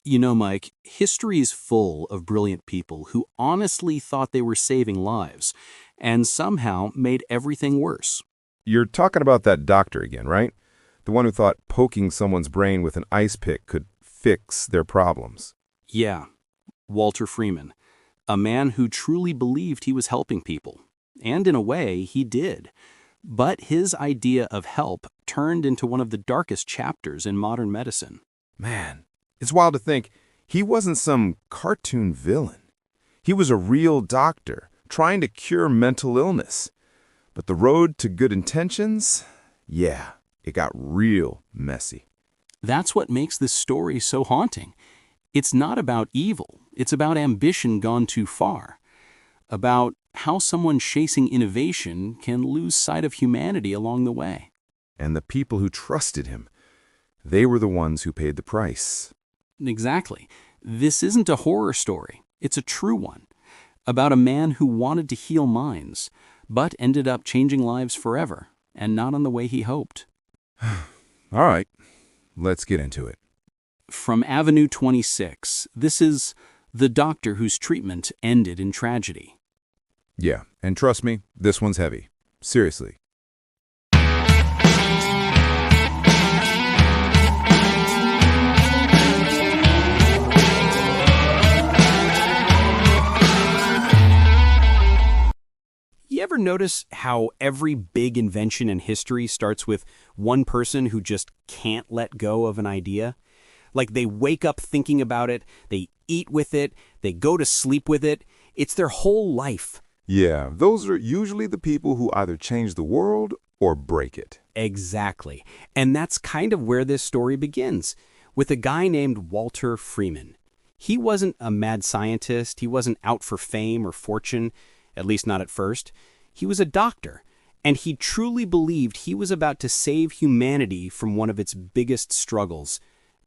You know, Mike, history is full of brilliant people who honestly thought they were saving lives and somehow made everything worse. You're talking about that doctor again, right? The one who thought poking someone's brain with an ice pick could fix their problems. Yeah, Walter Freeman, a man who truly believed he was helping people. And in a way, he did. But his idea of help turned into one of the darkest chapters in modern medicine. Man, it's wild to think he wasn't some cartoon villain. He was a real doctor trying to cure mental illness. But the road to good intentions, yeah, it got real messy. That's what makes this story so haunting. It's not about evil, it's about ambition gone too far. About how someone chasing innovation can lose sight of humanity along the way. And the people who trusted him, they were the ones who paid the price. Exactly. This isn't a horror story. It's a true one. About a man who wanted to heal minds, but ended up changing lives forever, and not in the way he hoped. All right, let's get into it. From Avenue 26, this is the doctor whose treatment ended in tragedy. Yeah, and trust me, this one's heavy. Seriously. You ever notice how every big invention in history starts with one person who just can't let go of an idea? Like they wake up thinking about it, they eat with it, they go to sleep with it. It's their whole life. Yeah, those are usually the people who either change the world or break it. Exactly. And that's kind of where this story begins, with a guy named Walter Freeman. He wasn't a mad scientist, he wasn't out for fame or fortune, at least not at first. He was a doctor, and he truly believed he was about to save humanity from one of its biggest struggles,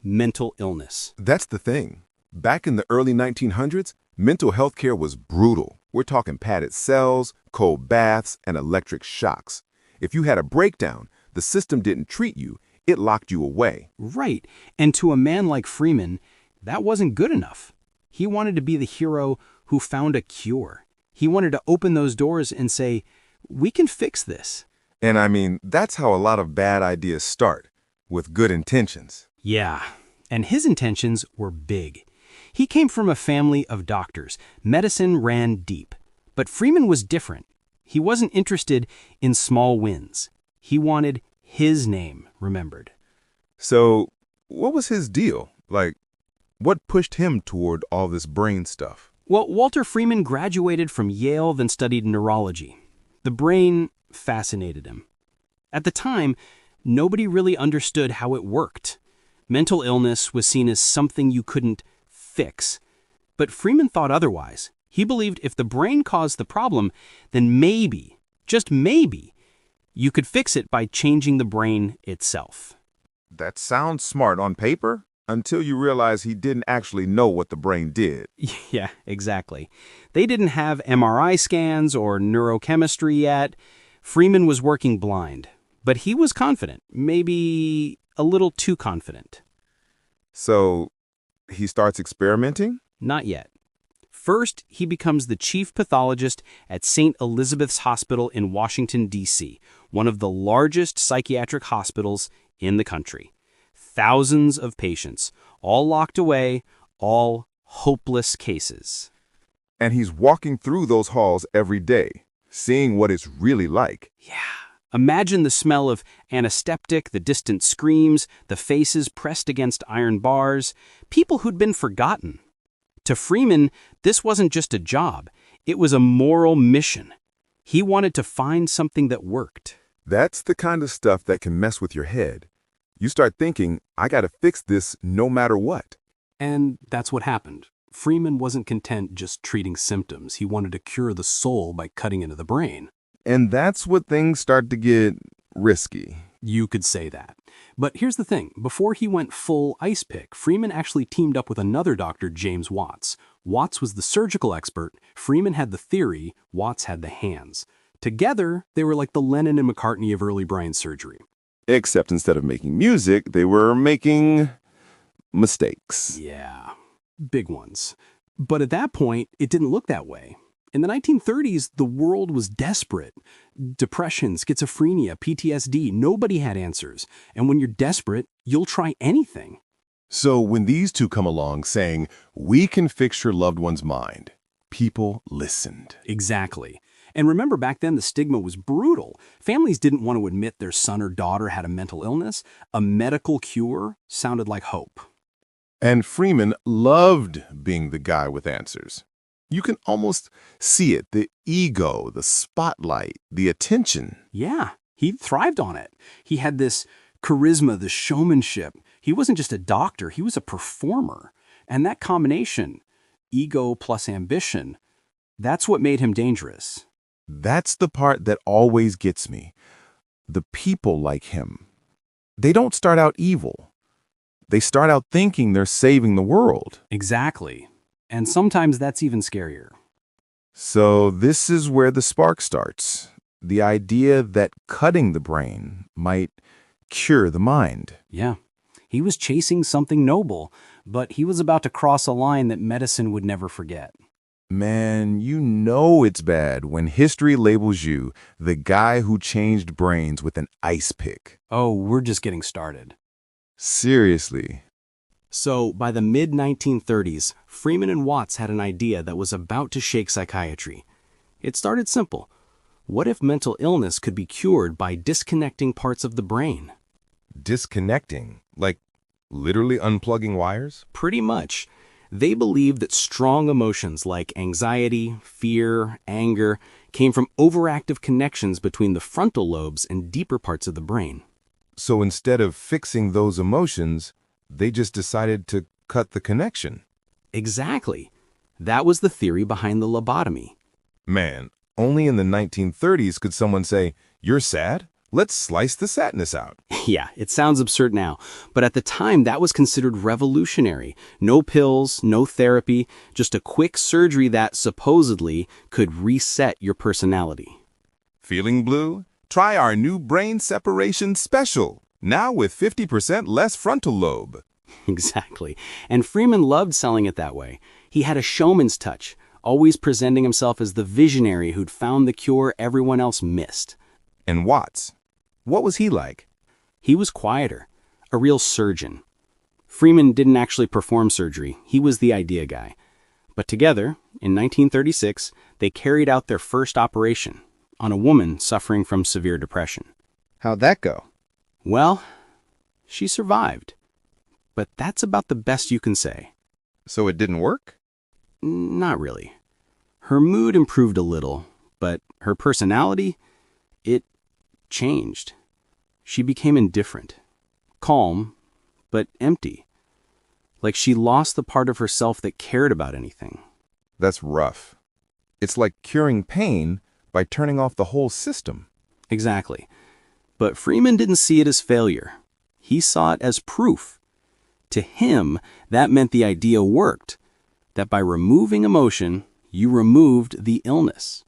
mental illness. That's the thing. Back in the early 1900s, mental health care was brutal. We're talking padded cells, cold baths, and electric shocks. If you had a breakdown, the system didn't treat you, it locked you away. Right, and to a man like Freeman, that wasn't good enough. He wanted to be the hero who found a cure. He wanted to open those doors and say, we can fix this. And I mean, that's how a lot of bad ideas start, with good intentions. Yeah, and his intentions were big. He came from a family of doctors. Medicine ran deep. But Freeman was different. He wasn't interested in small wins. He wanted his name remembered. So, what was his deal? Like, what pushed him toward all this brain stuff? Well, Walter Freeman graduated from Yale, then studied neurology. The brain fascinated him. At the time, nobody really understood how it worked. Mental illness was seen as something you couldn't fix. But Freeman thought otherwise. He believed if the brain caused the problem, then maybe, just maybe, you could fix it by changing the brain itself. That sounds smart on paper, until you realize he didn't actually know what the brain did. Yeah, exactly. They didn't have MRI scans or neurochemistry yet. Freeman was working blind, but he was confident, maybe a little too confident. So, he starts experimenting? Not yet. First, he becomes the chief pathologist at St. Elizabeth's Hospital in Washington, D.C., one of the largest psychiatric hospitals in the country. Thousands of patients, all locked away, all hopeless cases. And he's walking through those halls every day, seeing what it's really like. Yeah. Imagine the smell of anesthetic, the distant screams, the faces pressed against iron bars, people who'd been forgotten. To Freeman, this wasn't just a job. It was a moral mission. He wanted to find something that worked. That's the kind of stuff that can mess with your head. You start thinking, I gotta fix this no matter what. And that's what happened. Freeman wasn't content just treating symptoms. He wanted to cure the soul by cutting into the brain. And that's what things start to get risky. You could say that. But here's the thing. Before he went full ice pick, Freeman actually teamed up with another doctor, James Watts. Watts was the surgical expert. Freeman had the theory. Watts had the hands. Together, they were like the Lennon and McCartney of early brain surgery. Except instead of making music, they were making mistakes. Yeah, big ones. But at that point, it didn't look that way. In the 1930s, the world was desperate. Depression, schizophrenia, PTSD, nobody had answers. And when you're desperate, you'll try anything. So when these two come along saying, we can fix your loved one's mind, people listened. Exactly. And remember, back then, the stigma was brutal. Families didn't want to admit their son or daughter had a mental illness. A medical cure sounded like hope. And Freeman loved being the guy with answers. You can almost see it, the ego, the spotlight, the attention. Yeah, he thrived on it. He had this charisma, the showmanship. He wasn't just a doctor, he was a performer. And that combination, ego plus ambition, that's what made him dangerous. That's the part that always gets me. The people like him, they don't start out evil. They start out thinking they're saving the world. Exactly. And sometimes that's even scarier. So this is where the spark starts. The idea that cutting the brain might cure the mind. Yeah. He was chasing something noble, but he was about to cross a line that medicine would never forget. Man, you know it's bad when history labels you the guy who changed brains with an ice pick. Oh, we're just getting started. Seriously. So, by the mid-1930s, Freeman and Watts had an idea that was about to shake psychiatry. It started simple. What if mental illness could be cured by disconnecting parts of the brain? Disconnecting? Like literally unplugging wires? Pretty much. They believed that strong emotions like anxiety, fear, anger came from overactive connections between the frontal lobes and deeper parts of the brain. So instead of fixing those emotions, they just decided to cut the connection. Exactly. That was the theory behind the lobotomy. Man, only in the 1930s could someone say, "You're sad? Let's slice the sadness out." Yeah, it sounds absurd now, but at the time that was considered revolutionary. No pills, no therapy, just a quick surgery that supposedly could reset your personality. Feeling blue? Try our new brain separation special, now with 50% less frontal lobe. Exactly. And Freeman loved selling it that way. He had a showman's touch, always presenting himself as the visionary who'd found the cure everyone else missed. And Watts, what was he like? He was quieter, a real surgeon. Freeman didn't actually perform surgery, he was the idea guy. But together, in 1936, they carried out their first operation on a woman suffering from severe depression. How'd that go? Well, she survived. But that's about the best you can say. So it didn't work? Not really. Her mood improved a little, but her personality, it changed. She became indifferent, calm, but empty. Like she lost the part of herself that cared about anything. That's rough. It's like curing pain by turning off the whole system. Exactly. But Freeman didn't see it as failure. He saw it as proof. To him, that meant the idea worked, that by removing emotion, you removed the illness.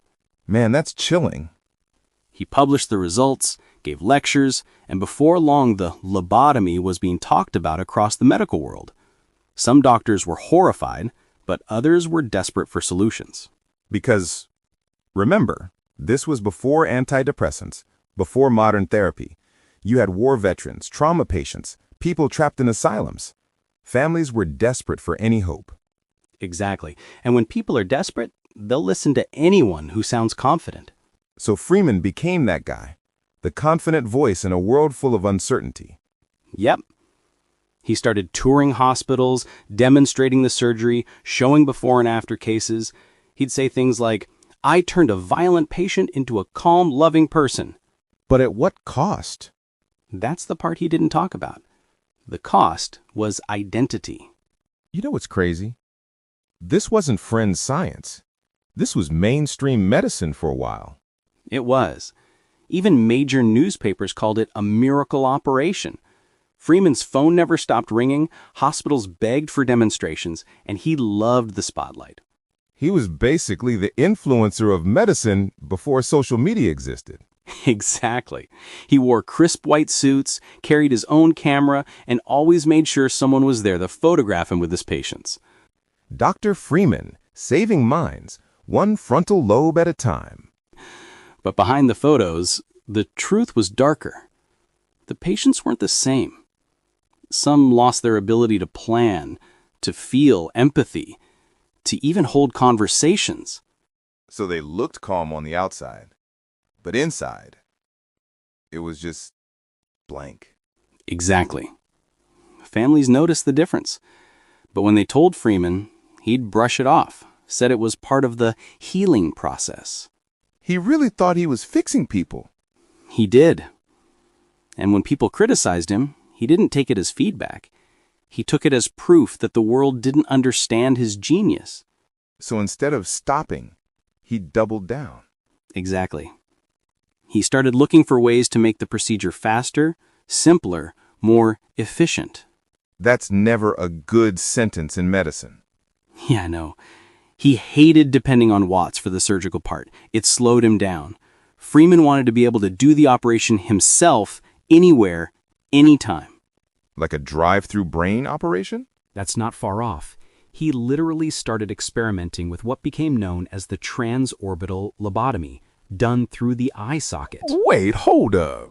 Man, that's chilling. He published the results, gave lectures, and before long the lobotomy was being talked about across the medical world. Some doctors were horrified, but others were desperate for solutions. Because, remember, this was before antidepressants, before modern therapy. You had war veterans, trauma patients, people trapped in asylums. Families were desperate for any hope. Exactly. And when people are desperate, they'll listen to anyone who sounds confident. So Freeman became that guy, the confident voice in a world full of uncertainty. Yep. He started touring hospitals, demonstrating the surgery, showing before and after cases. He'd say things like, "I turned a violent patient into a calm, loving person." But at what cost? That's the part he didn't talk about. The cost was identity. You know what's crazy? This wasn't fringe science. This was mainstream medicine for a while. It was. Even major newspapers called it a miracle operation. Freeman's phone never stopped ringing, hospitals begged for demonstrations, and he loved the spotlight. He was basically the influencer of medicine before social media existed. Exactly. He wore crisp white suits, carried his own camera, and always made sure someone was there to photograph him with his patients. Dr. Freeman, saving minds, one frontal lobe at a time. But behind the photos, the truth was darker. The patients weren't the same. Some lost their ability to plan, to feel empathy, to even hold conversations. So they looked calm on the outside, but inside, it was just blank. Exactly. Families noticed the difference. But when they told Freeman, he'd brush it off, said it was part of the healing process. He really thought he was fixing people. He did. And when people criticized him, he didn't take it as feedback. He took it as proof that the world didn't understand his genius. So instead of stopping, he doubled down. Exactly. He started looking for ways to make the procedure faster, simpler, more efficient. That's never a good sentence in medicine. Yeah, I know. He hated depending on Watts for the surgical part. It slowed him down. Freeman wanted to be able to do the operation himself, anywhere, anytime. Like a drive-through brain operation? That's not far off. He literally started experimenting with what became known as the transorbital lobotomy, done through the eye socket. Wait, hold up.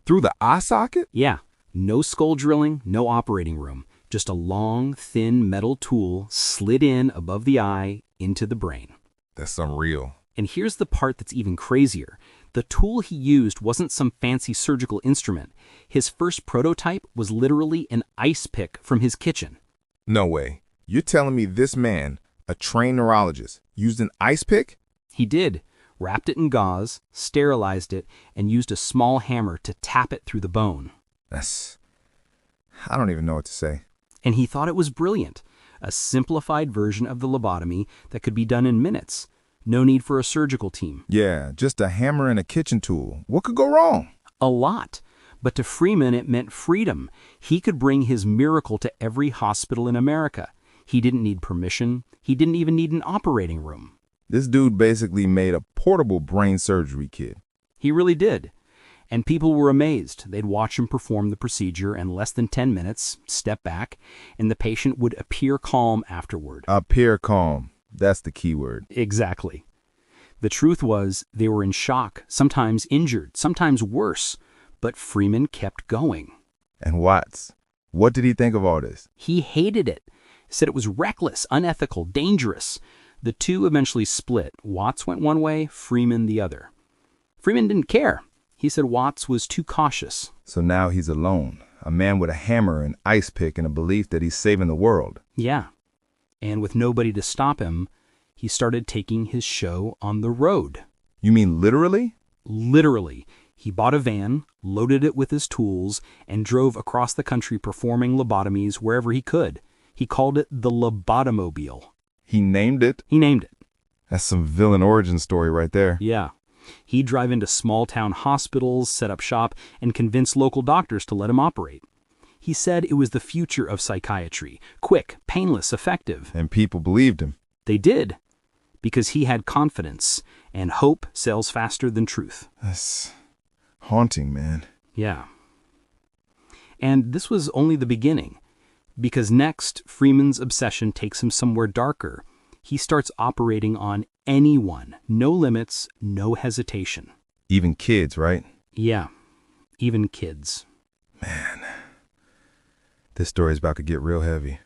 Through the eye socket? Yeah, no skull drilling, no operating room. Just a long, thin metal tool slid in above the eye into the brain. That's unreal. And here's the part that's even crazier. The tool he used wasn't some fancy surgical instrument. His first prototype was literally an ice pick from his kitchen. No way. You're telling me this man, a trained neurologist, used an ice pick? He did. Wrapped it in gauze, sterilized it, and used a small hammer to tap it through the bone. I don't even know what to say. And he thought it was brilliant. A simplified version of the lobotomy that could be done in minutes. No need for a surgical team. Yeah, just a hammer and a kitchen tool. What could go wrong? A lot. But to Freeman, it meant freedom. He could bring his miracle to every hospital in America. He didn't need permission. He didn't even need an operating room. This dude basically made a portable brain surgery kit. He really did. And people were amazed. They'd watch him perform the procedure in less than 10 minutes, step back, and the patient would appear calm afterward. Appear calm. That's the key word. Exactly. The truth was, they were in shock, sometimes injured, sometimes worse. But Freeman kept going. And Watts, what did he think of all this? He hated it. Said it was reckless, unethical, dangerous. The two eventually split. Watts went one way, Freeman the other. Freeman didn't care. He said Watts was too cautious. So now he's alone, a man with a hammer and ice pick and a belief that he's saving the world. Yeah. And with nobody to stop him, he started taking his show on the road. You mean literally? Literally. He bought a van, loaded it with his tools, and drove across the country performing lobotomies wherever he could. He called it the Lobotomobile. He named it? He named it. That's some villain origin story right there. Yeah. He'd drive into small-town hospitals, set up shop, and convince local doctors to let him operate. He said it was the future of psychiatry. Quick, painless, effective. And people believed him. They did. Because he had confidence, and hope sells faster than truth. That's haunting, man. Yeah. And this was only the beginning. Because next, Freeman's obsession takes him somewhere darker. He starts operating on anyone. No limits, no hesitation. Even kids, right? Yeah, even kids. Man, this story's about to get real heavy.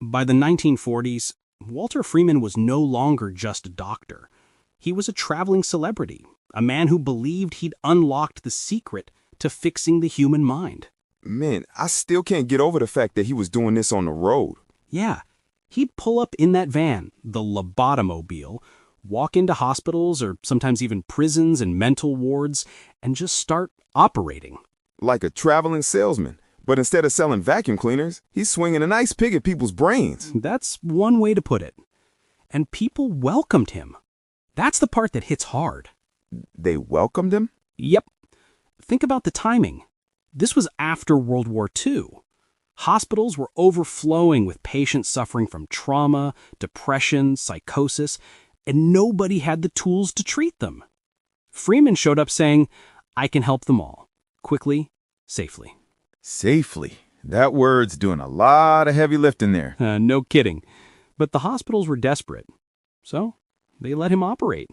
By the 1940s, Walter Freeman was no longer just a doctor. He was a traveling celebrity, a man who believed he'd unlocked the secret to fixing the human mind. Man, I still can't get over the fact that he was doing this on the road. Yeah, he'd pull up in that van, the Lobotomobile, walk into hospitals or sometimes even prisons and mental wards, and just start operating. Like a traveling salesman. But instead of selling vacuum cleaners, he's swinging an ice pick at people's brains. That's one way to put it. And people welcomed him. That's the part that hits hard. They welcomed him? Yep. Think about the timing. This was after World War II. Hospitals were overflowing with patients suffering from trauma, depression, psychosis, and nobody had the tools to treat them. Freeman showed up saying, "I can help them all. Quickly, safely." Safely. That word's doing a lot of heavy lifting there. No kidding. But the hospitals were desperate. So they let him operate.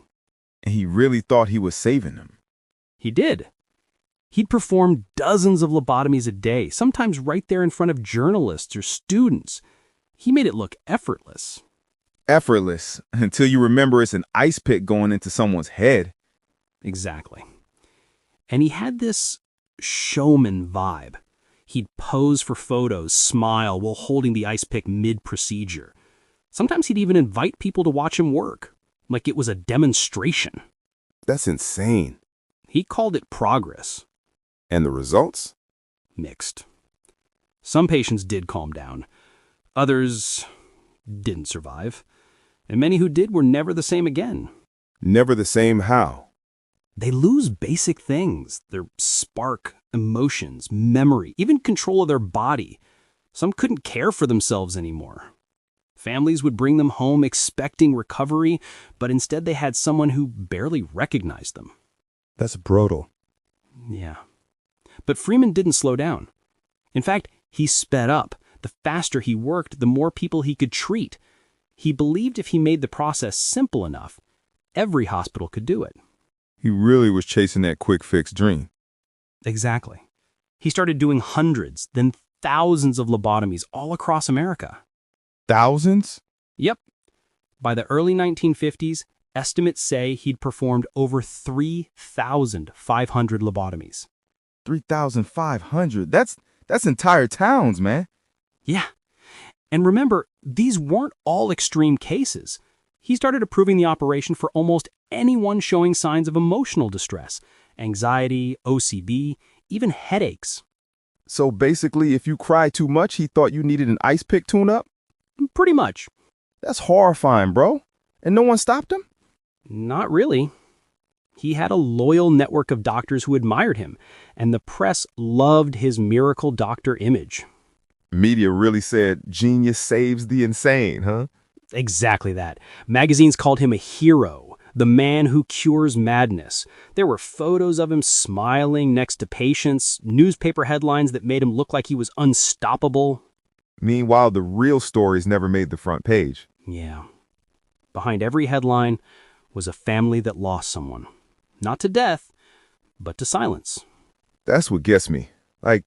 And he really thought he was saving them. He did. He'd perform dozens of lobotomies a day, sometimes right there in front of journalists or students. He made it look effortless. Effortless, until you remember it's an ice pick going into someone's head. Exactly. And he had this showman vibe. He'd pose for photos, smile while holding the ice pick mid-procedure. Sometimes he'd even invite people to watch him work, like it was a demonstration. That's insane. He called it progress. And the results? Mixed. Some patients did calm down. Others didn't survive. And many who did were never the same again. Never the same how? They lose basic things, their spark, emotions, memory, even control of their body. Some couldn't care for themselves anymore. Families would bring them home expecting recovery, but instead they had someone who barely recognized them. That's brutal. Yeah. But Freeman didn't slow down. In fact, he sped up. The faster he worked, the more people he could treat. He believed if he made the process simple enough, every hospital could do it. He really was chasing that quick fix dream. Exactly. He started doing hundreds, then thousands of lobotomies all across America. Thousands? Yep. By the early 1950s, estimates say he'd performed over 3,500 lobotomies. 3,500? That's entire towns, man. Yeah. And remember, these weren't all extreme cases. He started approving the operation for almost anyone showing signs of emotional distress, anxiety, OCD, even headaches. So basically, if you cry too much, he thought you needed an ice pick tune-up? Pretty much. That's horrifying, bro. And no one stopped him? Not really. He had a loyal network of doctors who admired him, and the press loved his miracle doctor image. Media really said, genius saves the insane, huh? Exactly that. Magazines called him a hero, the man who cures madness. There were photos of him smiling next to patients, newspaper headlines that made him look like he was unstoppable. Meanwhile, the real stories never made the front page. Yeah. Behind every headline was a family that lost someone. Not to death, but to silence. That's what gets me. Like,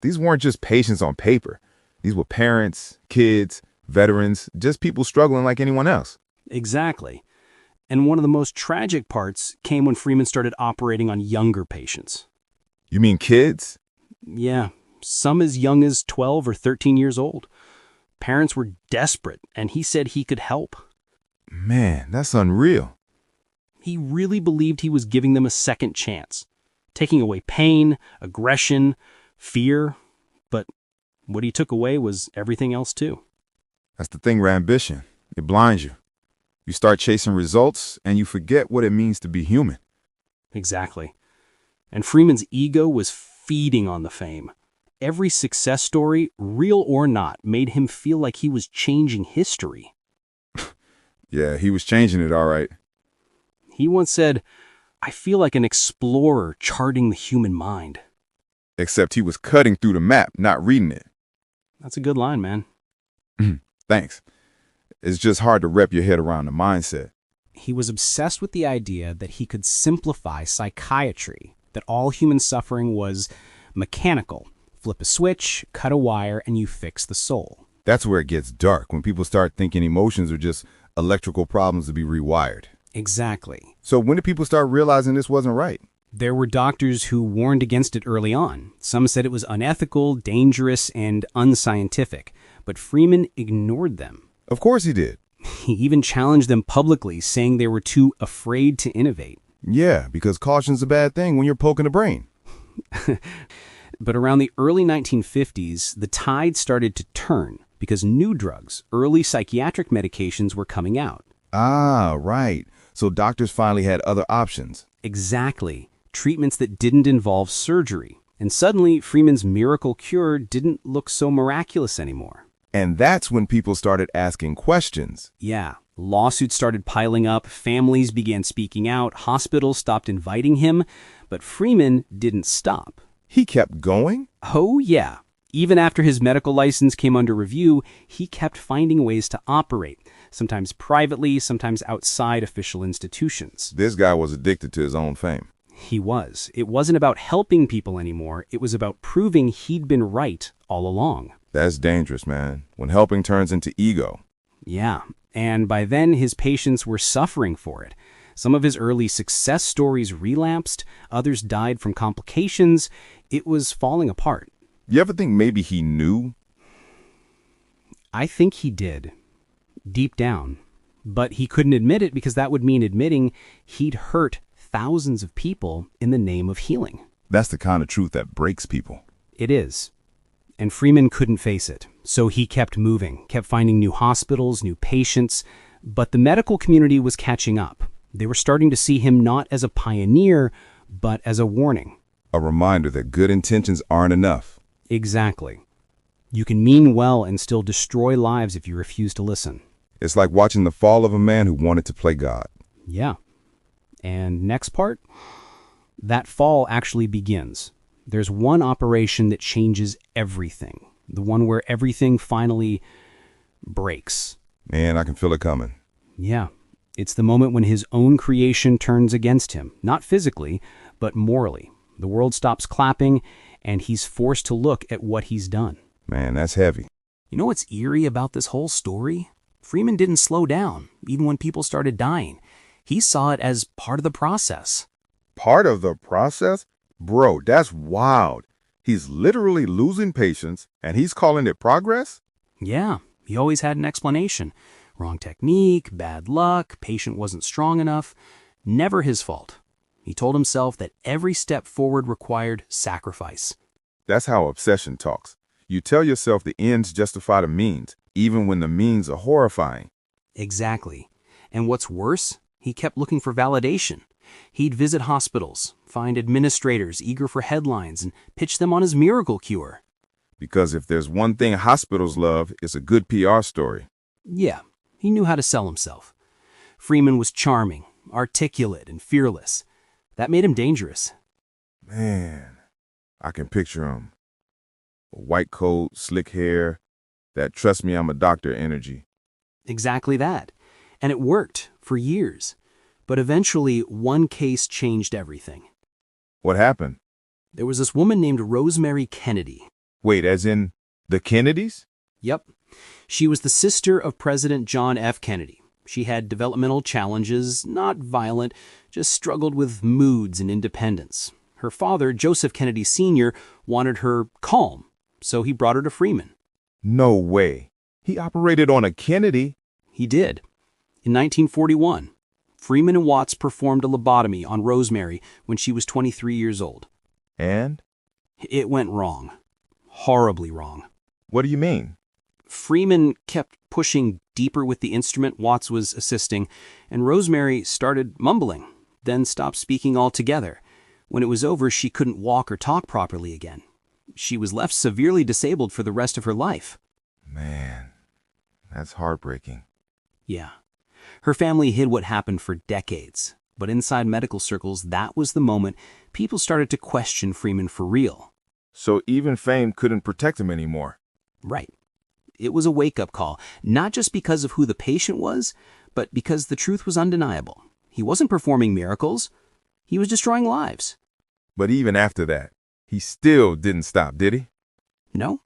these weren't just patients on paper. These were parents, kids, veterans, just people struggling like anyone else. Exactly. And one of the most tragic parts came when Freeman started operating on younger patients. You mean kids? Yeah, some as young as 12 or 13 years old. Parents were desperate, and he said he could help. Man, that's unreal. He really believed he was giving them a second chance, taking away pain, aggression, fear. But what he took away was everything else too. That's the thing with ambition. It blinds you. You start chasing results, and you forget what it means to be human. Exactly. And Freeman's ego was feeding on the fame. Every success story, real or not, made him feel like he was changing history. Yeah, he was changing it all right. He once said, "I feel like an explorer charting the human mind." Except he was cutting through the map, not reading it. That's a good line, man. Thanks. It's just hard to wrap your head around the mindset. He was obsessed with the idea that he could simplify psychiatry, that all human suffering was mechanical. Flip a switch, cut a wire, and you fix the soul. That's where it gets dark, when people start thinking emotions are just electrical problems to be rewired. Exactly. So when did people start realizing this wasn't right? There were doctors who warned against it early on. Some said it was unethical, dangerous, and unscientific, but Freeman ignored them. Of course he did. He even challenged them publicly, saying they were too afraid to innovate. Yeah, because caution's a bad thing when you're poking the brain. But around the early 1950s, the tide started to turn because new drugs, early psychiatric medications were coming out. Ah, right. So doctors finally had other options. Exactly. Treatments that didn't involve surgery. And suddenly, Freeman's miracle cure didn't look so miraculous anymore. And that's when people started asking questions. Yeah. Lawsuits started piling up, families began speaking out, hospitals stopped inviting him, but Freeman didn't stop. He kept going? Oh, yeah. Even after his medical license came under review, he kept finding ways to operate, sometimes privately, sometimes outside official institutions. This guy was addicted to his own fame. He was. It wasn't about helping people anymore. It was about proving he'd been right all along. That's dangerous, man, when helping turns into ego. Yeah, and by then his patients were suffering for it. Some of his early success stories relapsed, others died from complications. It was falling apart. You ever think maybe he knew? I think he did, deep down. But he couldn't admit it because that would mean admitting he'd hurt thousands of people in the name of healing. That's the kind of truth that breaks people. It is. And Freeman couldn't face it. So he kept moving, kept finding new hospitals, new patients. But the medical community was catching up. They were starting to see him not as a pioneer, but as a warning. A reminder that good intentions aren't enough. Exactly. You can mean well and still destroy lives if you refuse to listen. It's like watching the fall of a man who wanted to play God. Yeah. And next part? That fall actually begins. There's one operation that changes everything. The one where everything finally breaks. Man, I can feel it coming. Yeah. It's the moment when his own creation turns against him. Not physically, but morally. The world stops clapping, and he's forced to look at what he's done. Man, that's heavy. You know what's eerie about this whole story? Freeman didn't slow down, even when people started dying. He saw it as part of the process. Part of the process? Bro, that's wild. He's literally losing patience, and he's calling it progress? Yeah, he always had an explanation. Wrong technique, bad luck, patient wasn't strong enough. Never his fault. He told himself that every step forward required sacrifice. That's how obsession talks. You tell yourself the ends justify the means, even when the means are horrifying. Exactly. And what's worse, he kept looking for validation. He'd visit hospitals, find administrators eager for headlines, and pitch them on his miracle cure. Because if there's one thing hospitals love, it's a good PR story. Yeah, he knew how to sell himself. Freeman was charming, articulate, and fearless. That made him dangerous. Man, I can picture him. A white coat, slick hair, that trust me, I'm a doctor energy. Exactly that. And it worked for years. But eventually, one case changed everything. What happened? There was this woman named Rosemary Kennedy. Wait, as in the Kennedys? Yep. She was the sister of President John F. Kennedy. She had developmental challenges, not violent, just struggled with moods and independence. Her father, Joseph Kennedy Sr., wanted her calm, so he brought her to Freeman. No way. He operated on a Kennedy? He did. In 1941, Freeman and Watts performed a lobotomy on Rosemary when she was 23 years old. And? It went wrong. Horribly wrong. What do you mean? Freeman kept pushing deeper with the instrument Watts was assisting, and Rosemary started mumbling, then stopped speaking altogether. When it was over, she couldn't walk or talk properly again. She was left severely disabled for the rest of her life. Man, that's heartbreaking. Yeah. Her family hid what happened for decades, but inside medical circles, that was the moment people started to question Freeman for real. So even fame couldn't protect him anymore. Right. It was a wake-up call, not just because of who the patient was, but because the truth was undeniable. He wasn't performing miracles. He was destroying lives. But even after that, he still didn't stop, did he? No.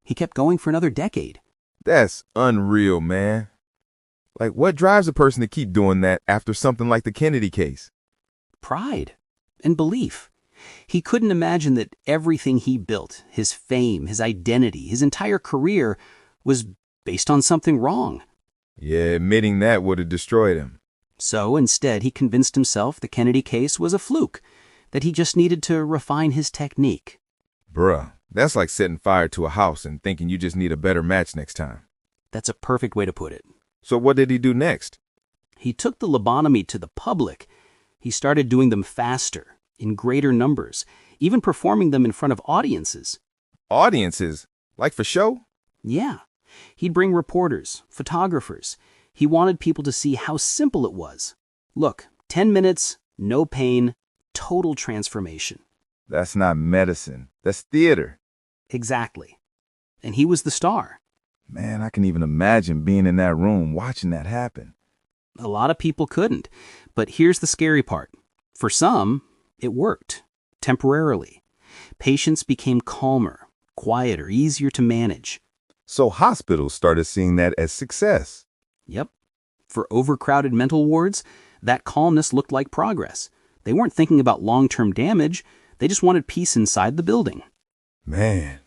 He kept going for another decade. That's unreal, man. Like, what drives a person to keep doing that after something like the Kennedy case? Pride and belief. He couldn't imagine that everything he built, his fame, his identity, his entire career, was based on something wrong. Yeah, admitting that would have destroyed him. So instead, he convinced himself the Kennedy case was a fluke, that he just needed to refine his technique. Bruh, that's like setting fire to a house and thinking you just need a better match next time. That's a perfect way to put it. So what did he do next? He took the lobotomy to the public. He started doing them faster, in greater numbers, even performing them in front of audiences. Audiences? Like for show? Yeah. He'd bring reporters, photographers. He wanted people to see how simple it was. Look, 10 minutes, no pain, total transformation. That's not medicine. That's theater. Exactly. And he was the star. Man, I can even imagine being in that room watching that happen. A lot of people couldn't. But here's the scary part. For some, it worked. Temporarily. Patients became calmer, quieter, easier to manage. So hospitals started seeing that as success. Yep. For overcrowded mental wards, that calmness looked like progress. They weren't thinking about long-term damage. They just wanted peace inside the building. Man.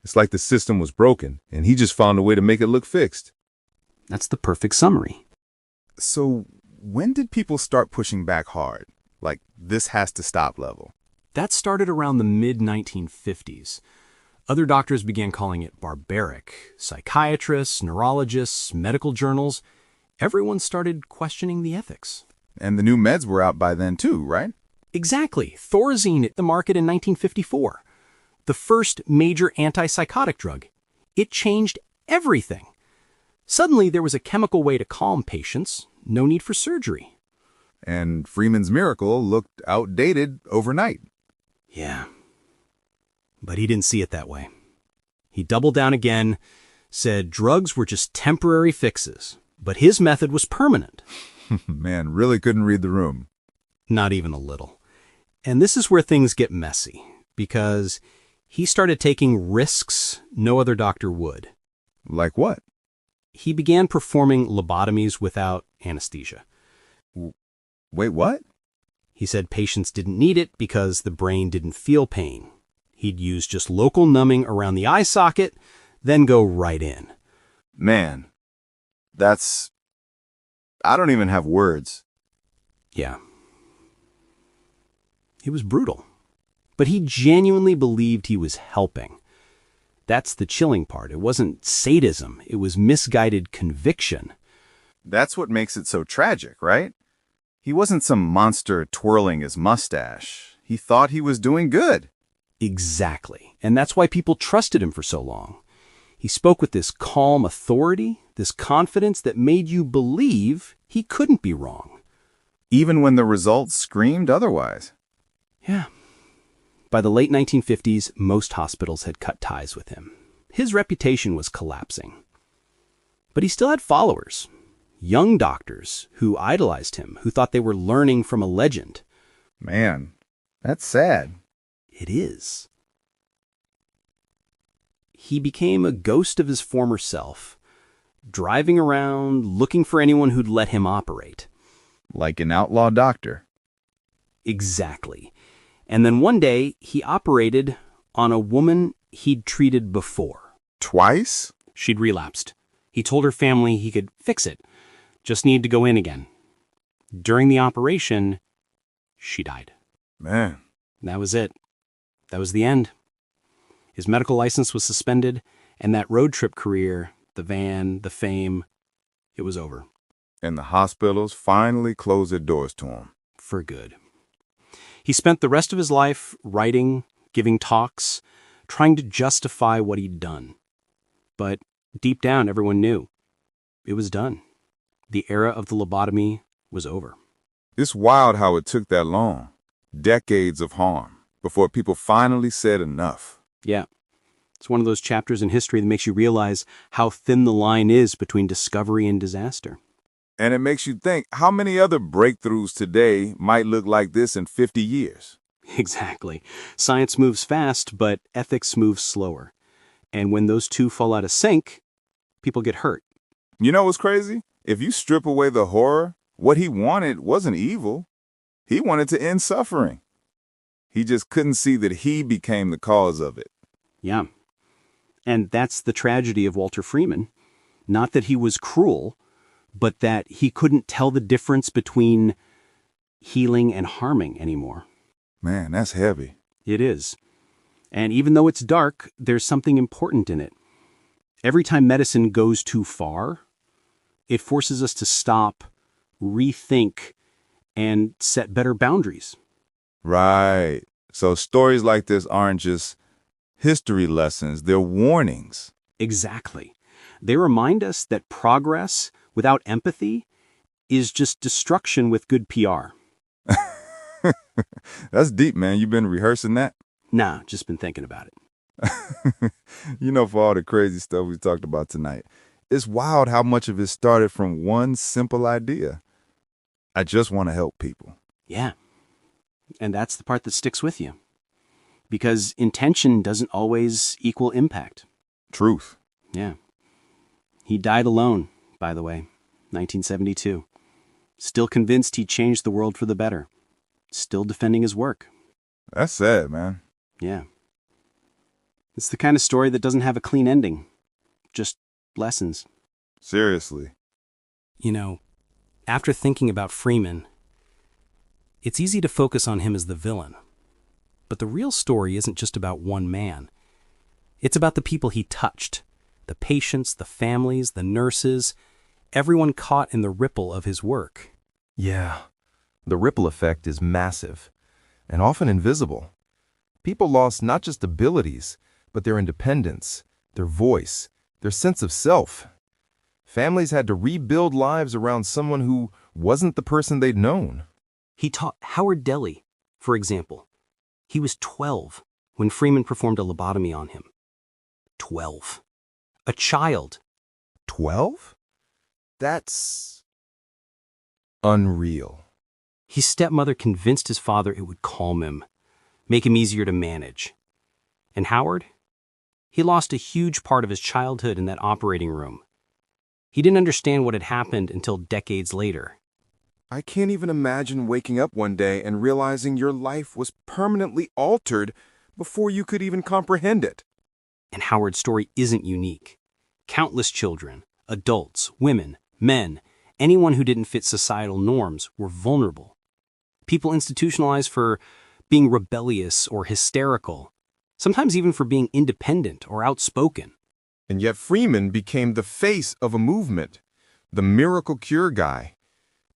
It's like the system was broken, and he just found a way to make it look fixed. That's the perfect summary. So when did people start pushing back hard? Like, this has to stop level. That started around the mid-1950s. Other doctors began calling it barbaric. Psychiatrists, neurologists, medical journals, everyone started questioning the ethics. And the new meds were out by then too, right? Exactly. Thorazine hit the market in 1954. The first major antipsychotic drug. It changed everything. Suddenly, there was a chemical way to calm patients, no need for surgery. And Freeman's miracle looked outdated overnight. Yeah. But he didn't see it that way. He doubled down again, said drugs were just temporary fixes, but his method was permanent. Man, really couldn't read the room. Not even a little. And this is where things get messy, because he started taking risks no other doctor would. Like what? He began performing lobotomies without anesthesia. Wait, what? He said patients didn't need it because the brain didn't feel pain. He'd use just local numbing around the eye socket, then go right in. Man, I don't even have words. Yeah. It was brutal. But he genuinely believed he was helping. That's the chilling part. It wasn't sadism. It was misguided conviction. That's what makes it so tragic, right? He wasn't some monster twirling his mustache. He thought he was doing good. Exactly. And that's why people trusted him for so long. He spoke with this calm authority, this confidence that made you believe he couldn't be wrong. Even when the results screamed otherwise. Yeah. By the late 1950s, most hospitals had cut ties with him. His reputation was collapsing. But he still had followers, young doctors who idolized him, who thought they were learning from a legend. Man, that's sad. It is. He became a ghost of his former self, driving around, looking for anyone who'd let him operate. Like an outlaw doctor. Exactly. And then one day, he operated on a woman he'd treated before. Twice? She'd relapsed. He told her family he could fix it, just needed to go in again. During the operation, she died. Man. That was it. That was the end. His medical license was suspended, and that road trip career, the van, the fame, it was over. And the hospitals finally closed their doors to him. For good. He spent the rest of his life writing, giving talks, trying to justify what he'd done. But deep down, everyone knew. It was done. The era of the lobotomy was over. It's wild how it took that long. Decades of harm before people finally said enough. Yeah. It's one of those chapters in history that makes you realize how thin the line is between discovery and disaster. And it makes you think how many other breakthroughs today might look like this in 50 years. Exactly. Science moves fast, but ethics moves slower. And when those two fall out of sync, people get hurt. You know what's crazy? If you strip away the horror, what he wanted wasn't evil. He wanted to end suffering. He just couldn't see that he became the cause of it. Yeah. And that's the tragedy of Walter Freeman. Not that he was cruel, but that he couldn't tell the difference between healing and harming anymore. Man, that's heavy. It is. And even though it's dark, there's something important in it. Every time medicine goes too far, it forces us to stop, rethink, and set better boundaries. Right. So stories like this aren't just history lessons, they're warnings. Exactly. They remind us that progress without empathy is just destruction with good PR. That's deep, man. You been rehearsing that? Nah, just been thinking about it. For all the crazy stuff we talked about tonight, it's wild how much of it started from one simple idea. I just want to help people. Yeah. And that's the part that sticks with you. Because intention doesn't always equal impact. Truth. Yeah. He died alone, by the way, 1972. Still convinced he changed the world for the better. Still defending his work. That's sad, man. Yeah. It's the kind of story that doesn't have a clean ending. Just lessons. Seriously. After thinking about Freeman, it's easy to focus on him as the villain. But the real story isn't just about one man. It's about the people he touched, the patients, the families, the nurses, everyone caught in the ripple of his work. Yeah, the ripple effect is massive and often invisible. People lost not just abilities, but their independence, their voice, their sense of self. Families had to rebuild lives around someone who wasn't the person they'd known. He taught Howard Deli, for example. He was 12 when Freeman performed a lobotomy on him. 12. A child. 12? That's unreal. His stepmother convinced his father it would calm him, make him easier to manage. And Howard? He lost a huge part of his childhood in that operating room. He didn't understand what had happened until decades later. I can't even imagine waking up one day and realizing your life was permanently altered before you could even comprehend it. And Howard's story isn't unique. Countless children, adults, women, men, anyone who didn't fit societal norms were vulnerable. People institutionalized for being rebellious or hysterical, sometimes even for being independent or outspoken. And yet Freeman became the face of a movement, the miracle cure guy.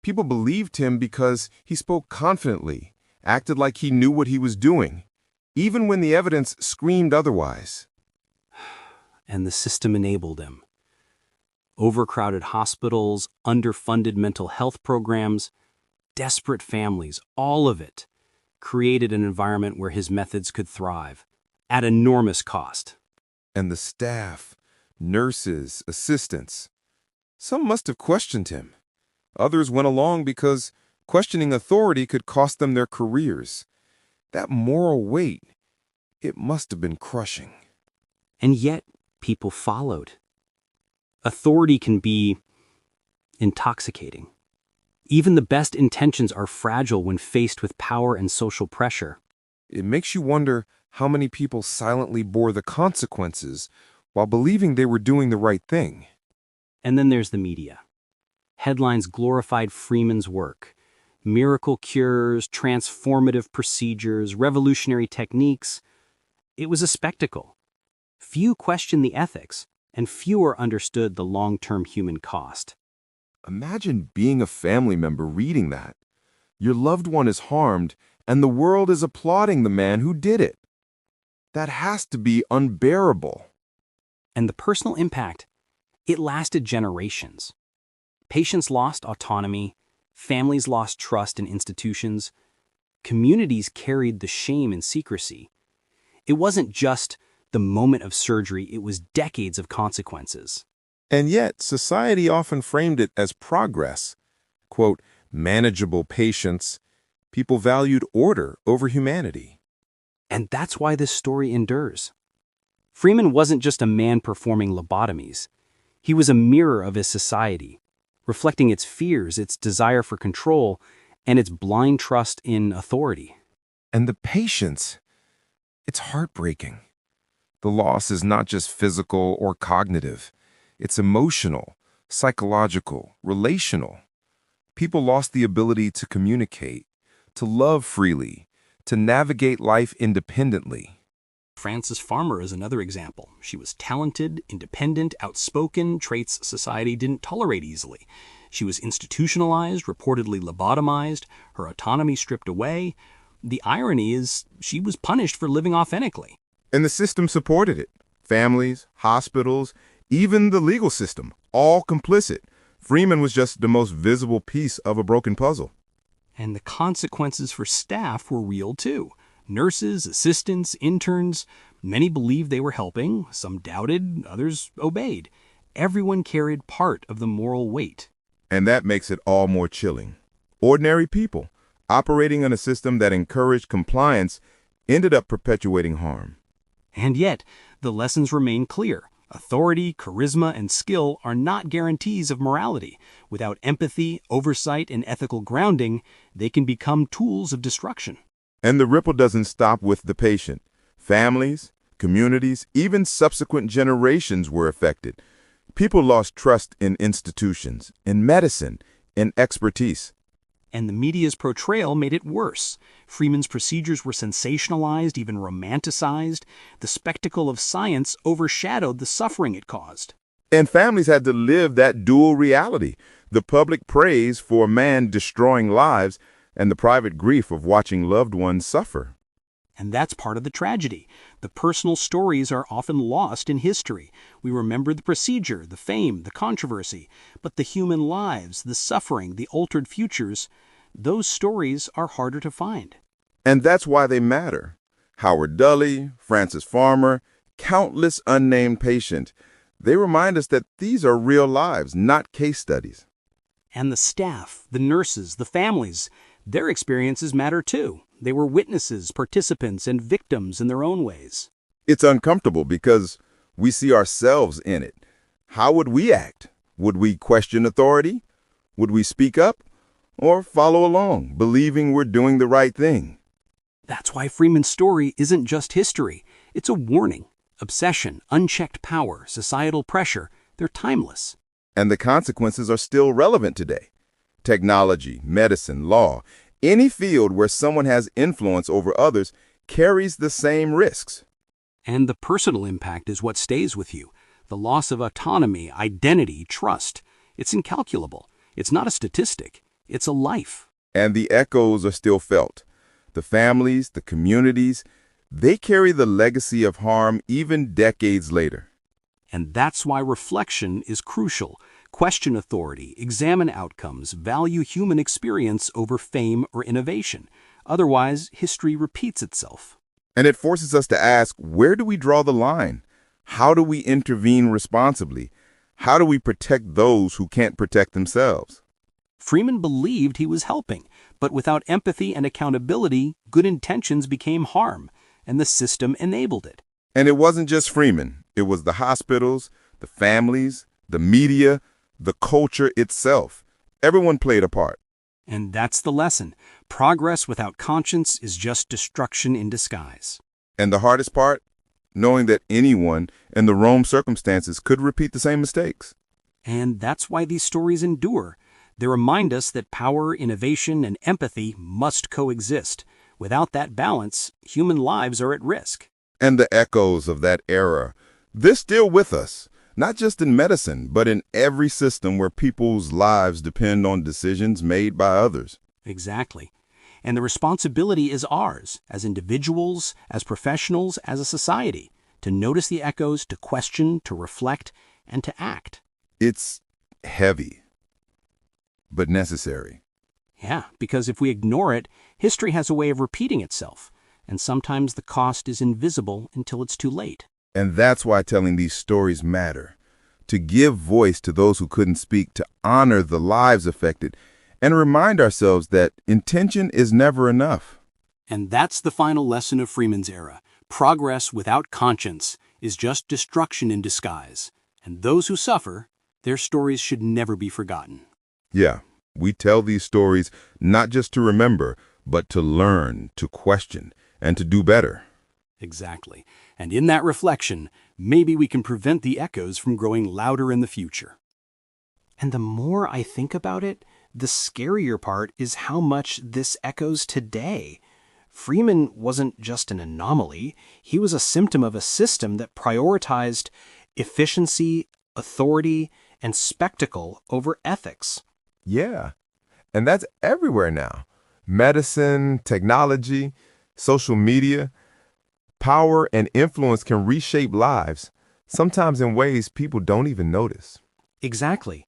People believed him because he spoke confidently, acted like he knew what he was doing, even when the evidence screamed otherwise. And the system enabled him. Overcrowded hospitals, underfunded mental health programs, desperate families, all of it created an environment where his methods could thrive, at enormous cost. And the staff, nurses, assistants, some must have questioned him. Others went along because questioning authority could cost them their careers. That moral weight, it must have been crushing. And yet, people followed. Authority can be intoxicating. Even the best intentions are fragile when faced with power and social pressure. It makes you wonder how many people silently bore the consequences while believing they were doing the right thing. And then there's the media. Headlines glorified Freeman's work. Miracle cures, transformative procedures, revolutionary techniques. It was a spectacle. Few questioned the ethics, and fewer understood the long-term human cost. Imagine being a family member reading that. Your loved one is harmed, and the world is applauding the man who did it. That has to be unbearable. And the personal impact, it lasted generations. Patients lost autonomy, families lost trust in institutions, communities carried the shame and secrecy. It wasn't just the moment of surgery, it was decades of consequences. And yet, society often framed it as progress. Quote, manageable patients. People valued order over humanity. And that's why this story endures. Freeman wasn't just a man performing lobotomies. He was a mirror of his society, reflecting its fears, its desire for control, and its blind trust in authority. And the patients, it's heartbreaking. The loss is not just physical or cognitive. It's emotional, psychological, relational. People lost the ability to communicate, to love freely, to navigate life independently. Frances Farmer is another example. She was talented, independent, outspoken, traits society didn't tolerate easily. She was institutionalized, reportedly lobotomized, her autonomy stripped away. The irony is she was punished for living authentically. And the system supported it. Families, hospitals, Even the legal system, all complicit. Freeman was just the most visible piece of a broken puzzle. And the consequences for staff were real too. Nurses, assistants, interns, many believed they were helping, some doubted, others obeyed. Everyone carried part of the moral weight. And that makes it all more chilling. Ordinary people, operating in a system that encouraged compliance, ended up perpetuating harm. And yet, the lessons remain clear. Authority, charisma, and skill are not guarantees of morality. Without empathy, oversight, and ethical grounding, they can become tools of destruction. And the ripple doesn't stop with the patient. Families, communities, even subsequent generations were affected. People lost trust in institutions, in medicine, in expertise. And the media's portrayal made it worse. Freeman's procedures were sensationalized, even romanticized. The spectacle of science overshadowed the suffering it caused. And families had to live that dual reality, the public praise for a man destroying lives and the private grief of watching loved ones suffer. And that's part of the tragedy. The personal stories are often lost in history. We remember the procedure, the fame, the controversy, but the human lives, the suffering, the altered futures, those stories are harder to find. And that's why they matter. Howard Dully, Francis Farmer, countless unnamed patients, they remind us that these are real lives, not case studies. And the staff, the nurses, the families, their experiences matter too. They were witnesses, participants, and victims in their own ways. It's uncomfortable because we see ourselves in it. How would we act? Would we question authority? Would we speak up? Or follow along, believing we're doing the right thing? That's why Freeman's story isn't just history. It's a warning. Obsession, unchecked power, societal pressure, they're timeless. And the consequences are still relevant today. Technology, medicine, law, any field where someone has influence over others carries the same risks. And the personal impact is what stays with you. The loss of autonomy, identity, trust. It's incalculable. It's not a statistic. It's a life. And the echoes are still felt. The families, the communities, they carry the legacy of harm even decades later. And that's why reflection is crucial. Question authority, examine outcomes, value human experience over fame or innovation. Otherwise, history repeats itself. And it forces us to ask, where do we draw the line? How do we intervene responsibly? How do we protect those who can't protect themselves? Freeman believed he was helping, but without empathy and accountability, good intentions became harm, and the system enabled it. And it wasn't just Freeman. It was the hospitals, the families, the media, the culture itself. Everyone played a part. And that's the lesson. Progress without conscience is just destruction in disguise. And the hardest part? Knowing that anyone in the wrong circumstances could repeat the same mistakes. And that's why these stories endure. They remind us that power, innovation, and empathy must coexist. Without that balance, human lives are at risk. And the echoes of that era, they're still with us. Not just in medicine, but in every system where people's lives depend on decisions made by others. Exactly. And the responsibility is ours, as individuals, as professionals, as a society, to notice the echoes, to question, to reflect, and to act. It's heavy, but necessary. Yeah, because if we ignore it, history has a way of repeating itself, and sometimes the cost is invisible until it's too late. And that's why telling these stories matter. To give voice to those who couldn't speak, to honor the lives affected, and remind ourselves that intention is never enough. And that's the final lesson of Freeman's era. Progress without conscience is just destruction in disguise. And those who suffer, their stories should never be forgotten. Yeah, we tell these stories not just to remember, but to learn, to question, and to do better. Exactly. And in that reflection, maybe we can prevent the echoes from growing louder in the future. And the more I think about it, the scarier part is how much this echoes today. Freeman wasn't just an anomaly. He was a symptom of a system that prioritized efficiency, authority, and spectacle over ethics. Yeah, and that's everywhere now. Medicine, technology, social media. Power and influence can reshape lives, sometimes in ways people don't even notice. Exactly.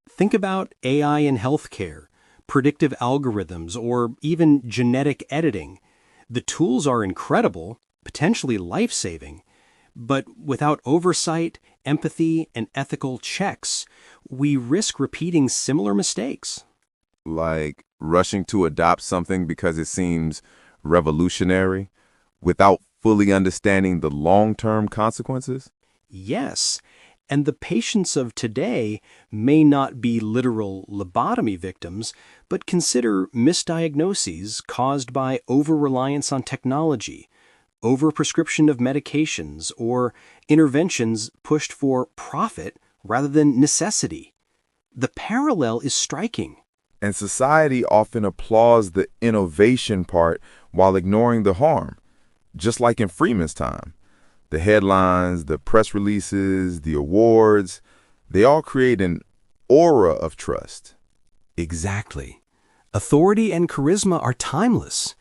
Think about AI in healthcare, predictive algorithms, or even genetic editing. The tools are incredible, potentially life-saving, but without oversight, empathy, and ethical checks, we risk repeating similar mistakes. Like rushing to adopt something because it seems revolutionary without fully understanding the long-term consequences? Yes, and the patients of today may not be literal lobotomy victims, but consider misdiagnoses caused by over-reliance on technology, overprescription of medications, or interventions pushed for profit rather than necessity. The parallel is striking. And society often applauds the innovation part while ignoring the harm, just like in Freeman's time. The headlines, the press releases, the awards, they all create an aura of trust. Exactly. Authority and charisma are timeless.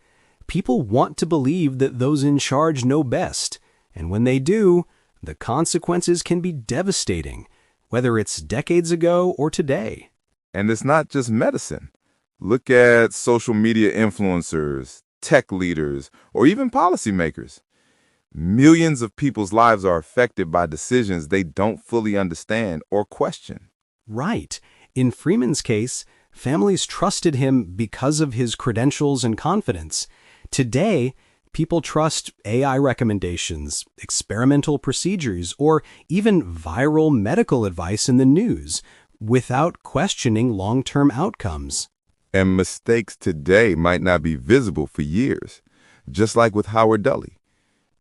People want to believe that those in charge know best, and when they do, the consequences can be devastating, whether it's decades ago or today. And it's not just medicine. Look at social media influencers, tech leaders, or even policymakers. Millions of people's lives are affected by decisions they don't fully understand or question. Right. In Freeman's case, families trusted him because of his credentials and confidence. Today, people trust AI recommendations, experimental procedures, or even viral medical advice in the news without questioning long-term outcomes. And mistakes today might not be visible for years, just like with Howard Dully.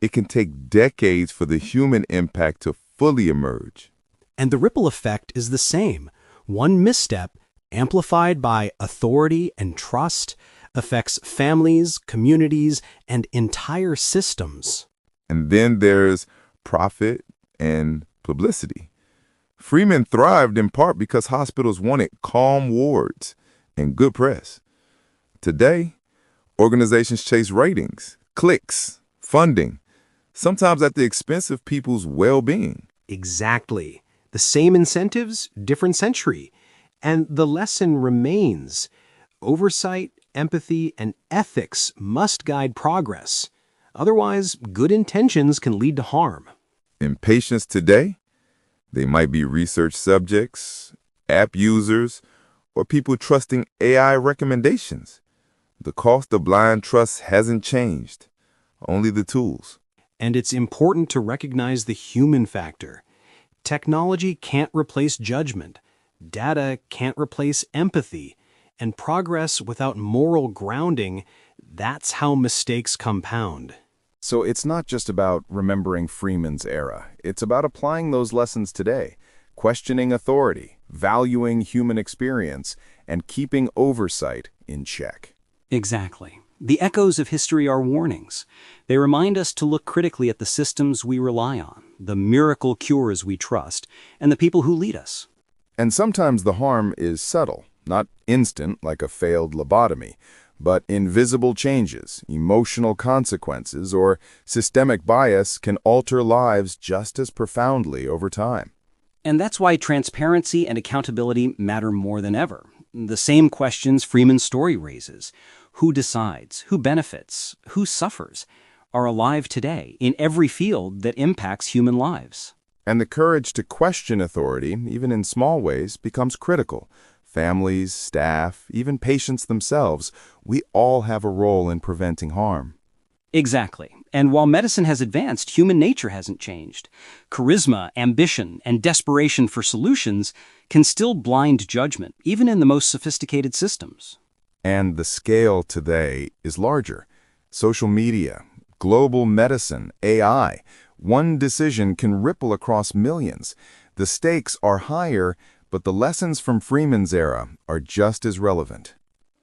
It can take decades for the human impact to fully emerge. And the ripple effect is the same. One misstep, amplified by authority and trust, affects families, communities, and entire systems. And then there's profit and publicity. Freeman thrived in part because hospitals wanted calm wards and good press. Today, organizations chase ratings, clicks, funding, sometimes at the expense of people's well-being. Exactly. The same incentives, different century. And the lesson remains. Oversight, empathy, and ethics must guide progress. Otherwise, good intentions can lead to harm. In patients today, they might be research subjects, app users, or people trusting AI recommendations. The cost of blind trust hasn't changed, only the tools. And it's important to recognize the human factor. Technology can't replace judgment. Data can't replace empathy. And progress without moral grounding, that's how mistakes compound. So it's not just about remembering Freeman's era. It's about applying those lessons today, questioning authority, valuing human experience, and keeping oversight in check. Exactly. The echoes of history are warnings. They remind us to look critically at the systems we rely on, the miracle cures we trust, and the people who lead us. And sometimes the harm is subtle, not instant like a failed lobotomy, but invisible changes, emotional consequences, or systemic bias can alter lives just as profoundly over time. And that's why transparency and accountability matter more than ever. The same questions Freeman's story raises. Who decides? Who benefits? Who suffers? Are alive today in every field that impacts human lives. And the courage to question authority, even in small ways, becomes critical. Families, staff, even patients themselves, we all have a role in preventing harm. Exactly. And while medicine has advanced, human nature hasn't changed. Charisma, ambition, and desperation for solutions can still blind judgment, even in the most sophisticated systems. And the scale today is larger. Social media, global medicine, AI. One decision can ripple across millions. The stakes are higher, but the lessons from Freeman's era are just as relevant.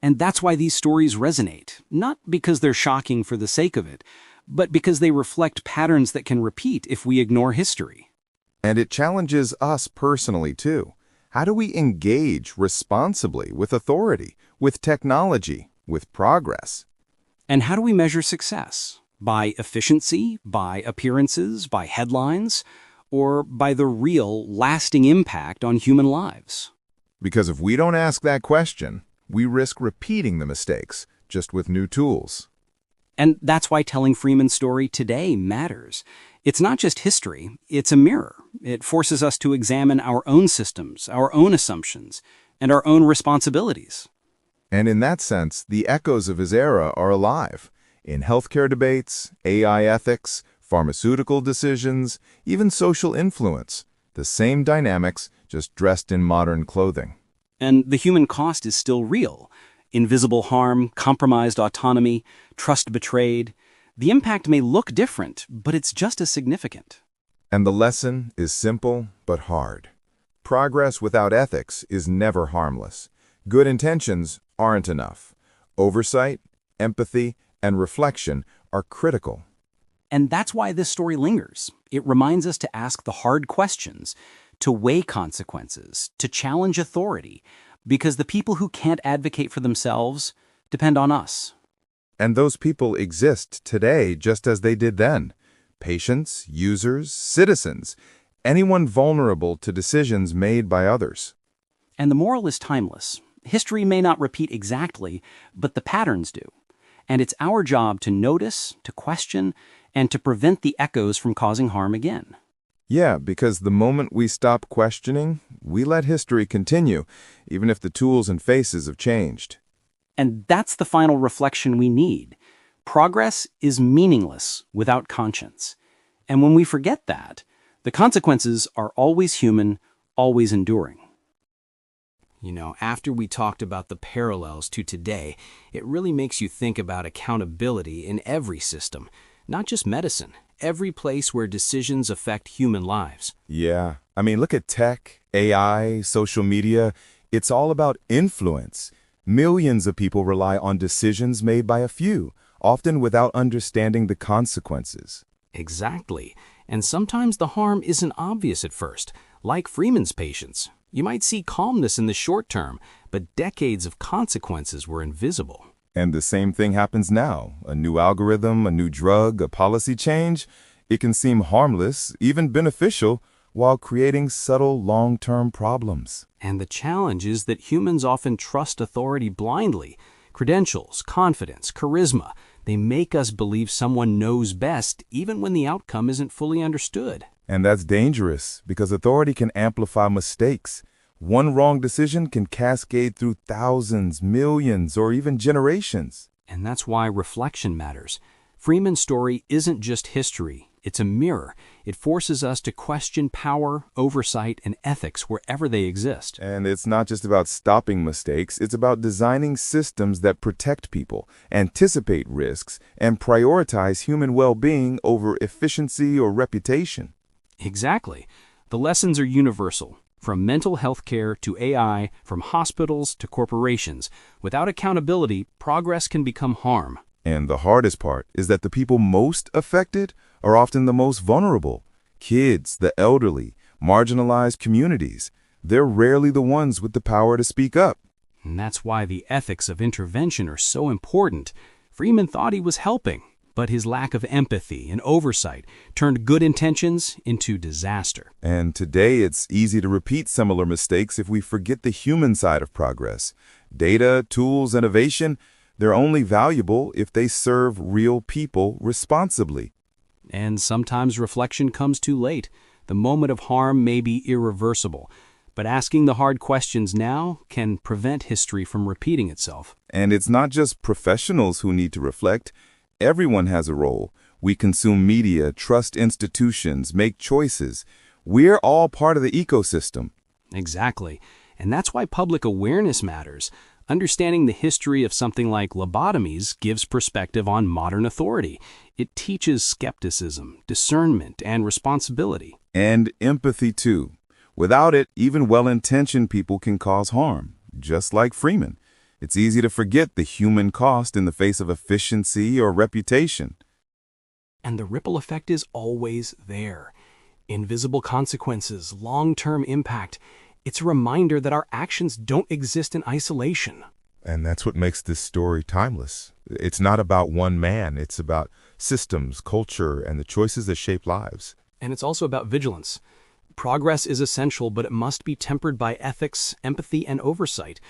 And that's why these stories resonate, not because they're shocking for the sake of it, but because they reflect patterns that can repeat if we ignore history. And it challenges us personally, too. How do we engage responsibly with authority, with technology, with progress? And how do we measure success? By efficiency, by appearances, by headlines, or by the real, lasting impact on human lives? Because if we don't ask that question, we risk repeating the mistakes, just with new tools. And that's why telling Freeman's story today matters. It's not just history, it's a mirror. It forces us to examine our own systems, our own assumptions, and our own responsibilities. And in that sense, the echoes of his era are alive. In healthcare debates, AI ethics, pharmaceutical decisions, even social influence. The same dynamics, just dressed in modern clothing. And the human cost is still real. Invisible harm, compromised autonomy, trust betrayed. The impact may look different, but it's just as significant. And the lesson is simple but hard. Progress without ethics is never harmless. Good intentions aren't enough. Oversight, empathy, and reflection are critical. And that's why this story lingers. It reminds us to ask the hard questions, to weigh consequences, to challenge authority, because the people who can't advocate for themselves depend on us. And those people exist today just as they did then. Patients, users, citizens, anyone vulnerable to decisions made by others. And the moral is timeless. History may not repeat exactly, but the patterns do. And it's our job to notice, to question, and to prevent the echoes from causing harm again. Yeah, because the moment we stop questioning, we let history continue, even if the tools and faces have changed. And that's the final reflection we need. Progress is meaningless without conscience. And when we forget that, the consequences are always human, always enduring. You know, after we talked about the parallels to today, it really makes you think about accountability in every system, not just medicine, every place where decisions affect human lives. Yeah, I mean, look at tech, AI, social media. It's all about influence. Millions of people rely on decisions made by a few, often without understanding the consequences. Exactly. And sometimes the harm isn't obvious at first, like Freeman's patients. You might see calmness in the short term, but decades of consequences were invisible. And the same thing happens now. A new algorithm, a new drug, a policy change. It can seem harmless, even beneficial, while creating subtle long-term problems. And the challenge is that humans often trust authority blindly. Credentials, confidence, charisma, they make us believe someone knows best even when the outcome isn't fully understood. And that's dangerous because authority can amplify mistakes. One wrong decision can cascade through thousands, millions, or even generations. And that's why reflection matters. Freeman's story isn't just history, it's a mirror. It forces us to question power, oversight, and ethics wherever they exist. And it's not just about stopping mistakes, it's about designing systems that protect people, anticipate risks, and prioritize human well-being over efficiency or reputation. Exactly. The lessons are universal. From mental health care to AI, from hospitals to corporations. Without accountability, progress can become harm. And the hardest part is that the people most affected are often the most vulnerable. Kids, the elderly, marginalized communities. They're rarely the ones with the power to speak up. And that's why the ethics of intervention are so important. Freeman thought he was helping, but his lack of empathy and oversight turned good intentions into disaster. And today it's easy to repeat similar mistakes if we forget the human side of progress. Data, tools, innovation, they're only valuable if they serve real people responsibly. And sometimes reflection comes too late. The moment of harm may be irreversible, but asking the hard questions now can prevent history from repeating itself. And it's not just professionals who need to reflect. Everyone has a role. We consume media, trust institutions, make choices. We're all part of the ecosystem. Exactly. And that's why public awareness matters. Understanding the history of something like lobotomies gives perspective on modern authority. It teaches skepticism, discernment, and responsibility. And empathy, too. Without it, even well-intentioned people can cause harm, just like Freeman. It's easy to forget the human cost in the face of efficiency or reputation. And the ripple effect is always there. Invisible consequences, long-term impact. It's a reminder that our actions don't exist in isolation. And that's what makes this story timeless. It's not about one man. It's about systems, culture, and the choices that shape lives. And it's also about vigilance. Progress is essential, but it must be tempered by ethics, empathy, and oversight.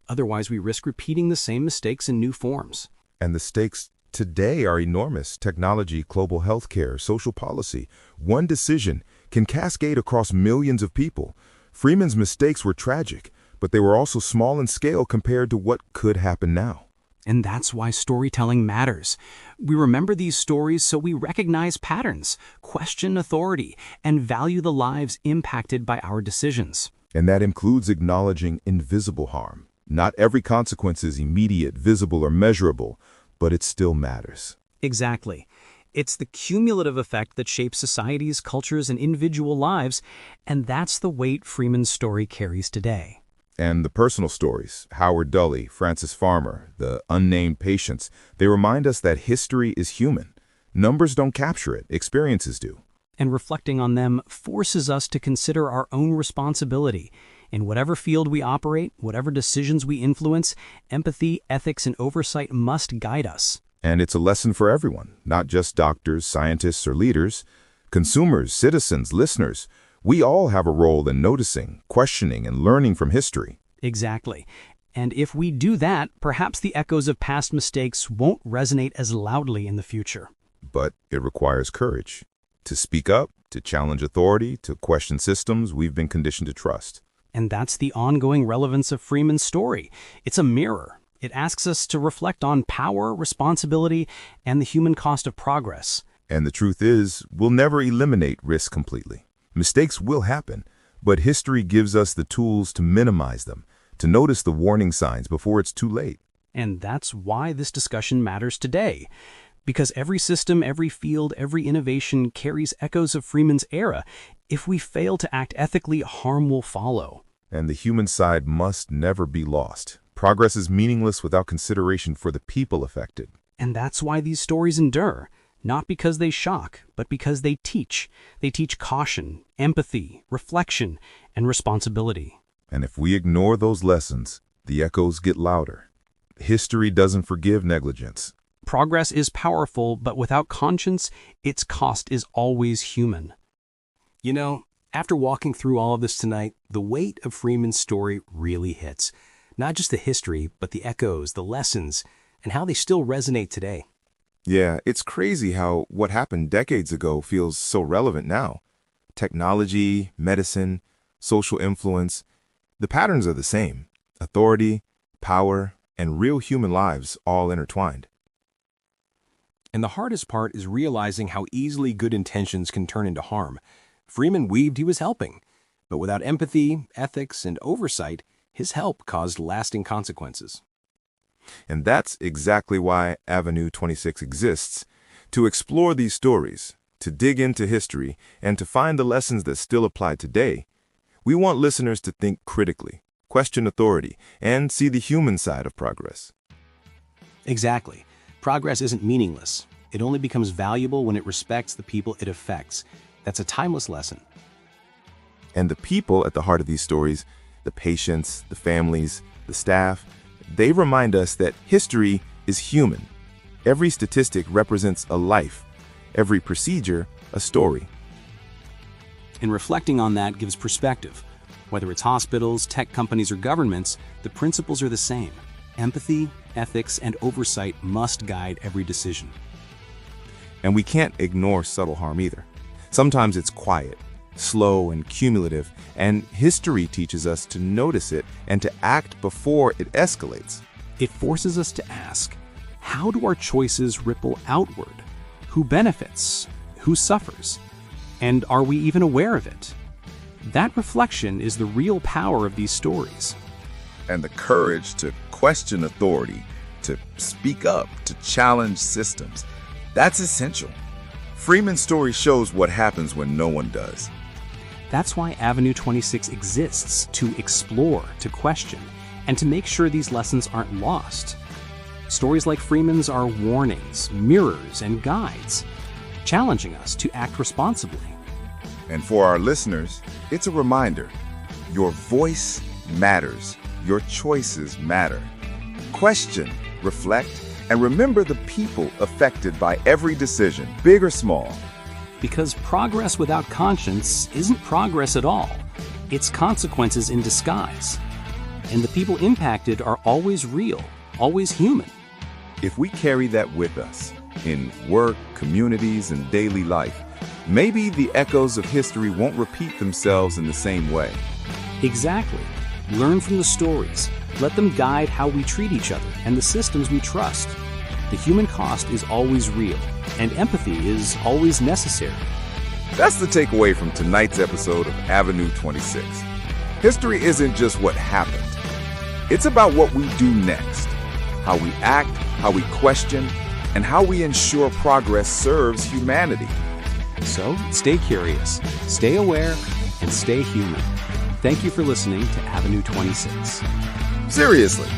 Otherwise, we risk repeating the same mistakes in new forms. And the stakes today are enormous. Technology, global healthcare, social policy. One decision can cascade across millions of people. Freeman's mistakes were tragic, but they were also small in scale compared to what could happen now. And that's why storytelling matters. We remember these stories so we recognize patterns, question authority, and value the lives impacted by our decisions. And that includes acknowledging invisible harm. Not every consequence is immediate, visible, or measurable, but it still matters. Exactly. It's the cumulative effect that shapes societies, cultures, and individual lives, and that's the weight Freeman's story carries today. And the personal stories, Howard Dully, Francis Farmer, the unnamed patients, they remind us that history is human. Numbers don't capture it, experiences do. And reflecting on them forces us to consider our own responsibility. In whatever field we operate, whatever decisions we influence, empathy, ethics, and oversight must guide us. And it's a lesson for everyone, not just doctors, scientists, or leaders. Consumers, citizens, listeners, we all have a role in noticing, questioning, and learning from history. Exactly. And if we do that, perhaps the echoes of past mistakes won't resonate as loudly in the future. But it requires courage. To speak up, to challenge authority, to question systems we've been conditioned to trust. And that's the ongoing relevance of Freeman's story. It's a mirror. It asks us to reflect on power, responsibility, and the human cost of progress. And the truth is, we'll never eliminate risk completely. Mistakes will happen, but history gives us the tools to minimize them, to notice the warning signs before it's too late. And that's why this discussion matters today. Because every system, every field, every innovation carries echoes of Freeman's era. If we fail to act ethically, harm will follow. And the human side must never be lost. Progress is meaningless without consideration for the people affected. And that's why these stories endure. Not because they shock, but because they teach. They teach caution, empathy, reflection, and responsibility. And if we ignore those lessons, the echoes get louder. History doesn't forgive negligence. Progress is powerful, but without conscience, its cost is always human. You know, after walking through all of this tonight, the weight of Freeman's story really hits. Not just the history, but the echoes, the lessons, and how they still resonate today. Yeah, it's crazy how what happened decades ago feels so relevant now. Technology, medicine, social influence, the patterns are the same. Authority, power, and real human lives all intertwined. And the hardest part is realizing how easily good intentions can turn into harm. Freeman believed he was helping, but without empathy, ethics, and oversight, his help caused lasting consequences. And that's exactly why Avenue 26 exists, to explore these stories, to dig into history, and to find the lessons that still apply today. We want listeners to think critically, question authority, and see the human side of progress. Exactly. Progress isn't meaningless. It only becomes valuable when it respects the people it affects. That's a timeless lesson. And the people at the heart of these stories, the patients, the families, the staff, they remind us that history is human. Every statistic represents a life, every procedure, a story. And reflecting on that gives perspective. Whether it's hospitals, tech companies, or governments, the principles are the same. Empathy, ethics, and oversight must guide every decision. And we can't ignore subtle harm either. Sometimes it's quiet, slow, and cumulative, and history teaches us to notice it and to act before it escalates. It forces us to ask, how do our choices ripple outward? Who benefits? Who suffers? And are we even aware of it? That reflection is the real power of these stories. And the courage to question authority, to speak up, to challenge systems, that's essential. Freeman's story shows what happens when no one does. That's why Avenue 26 exists, to explore, to question, and to make sure these lessons aren't lost. Stories like Freeman's are warnings, mirrors, and guides, challenging us to act responsibly. And for our listeners, it's a reminder. Your voice matters. Your choices matter. Question, reflect, and remember the people affected by every decision, big or small. Because progress without conscience isn't progress at all. It's consequences in disguise. And the people impacted are always real, always human. If we carry that with us, in work, communities, and daily life, maybe the echoes of history won't repeat themselves in the same way. Exactly. Learn from the stories. Let them guide how we treat each other and the systems we trust. The human cost is always real, and empathy is always necessary. That's the takeaway from tonight's episode of Avenue 26. History isn't just what happened. It's about what we do next, how we act, how we question, and how we ensure progress serves humanity. So, stay curious, stay aware, and stay human. Thank you for listening to Avenue 26. Seriously,